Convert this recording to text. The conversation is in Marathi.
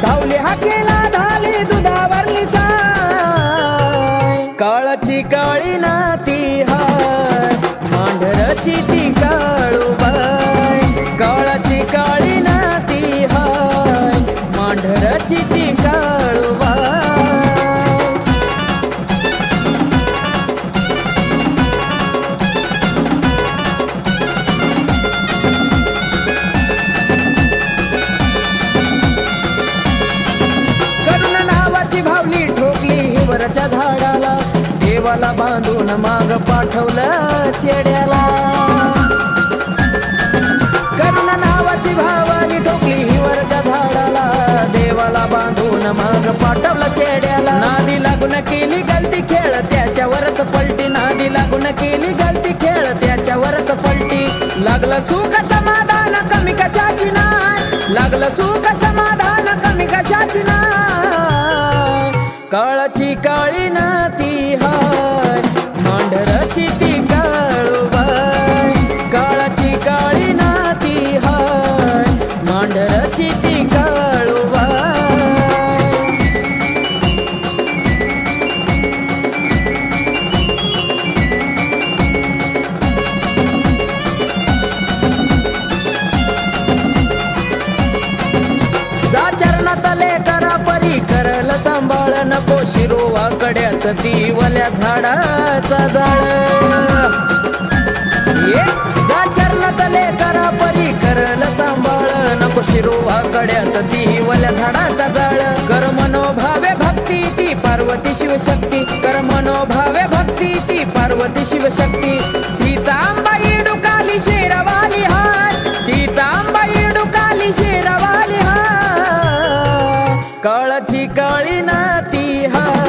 धावली हाकेला झाली दुधावरली साय काळाची काळी नाती हाय मांढरची ती काळूबाई काळाची काळी नाती हाय मांढरची ती काळूबाई वरच्या झाडाला देवाला बांधून माग पाठवलं चेड्याला करुण नावाची भावानी ठोकली ही वरच्या झाडाला देवाला बांधून माग पाठवलं चेड्याला नादी लागून केली गलती खेळ त्याच्यावरच पलटी नादी लागून केली गलती खेळ त्याच्यावरच पलटी लागलं सुख समाधान कमी कशाची नाही लागलं सुख समाधान कमी कशाची नाही काळाची काळी नाती हाय मांढरची ती काळूबाई काळाची काळी नाती हाय मांढरची ती काळूबाई जा चरणातले करा परी करल सांभाळ नको शिरोवा कड्यात ती वल्या झाडाचा जाळ जा चरणातले करा परी करल सांभाळ नको शिरोवा कड्यात ती वल्या झाडाचा जाळ कर मनोभावे भक्ती ती पार्वती शिवशक्ती कर मनोभावे भक्ती ती पार्वती शिवशक्ती तिचा आंबाई डुकाली शेरवाली हाय तिचा आंबाई डुकाली शेरवाली हाय काळाची काळी नाती हाय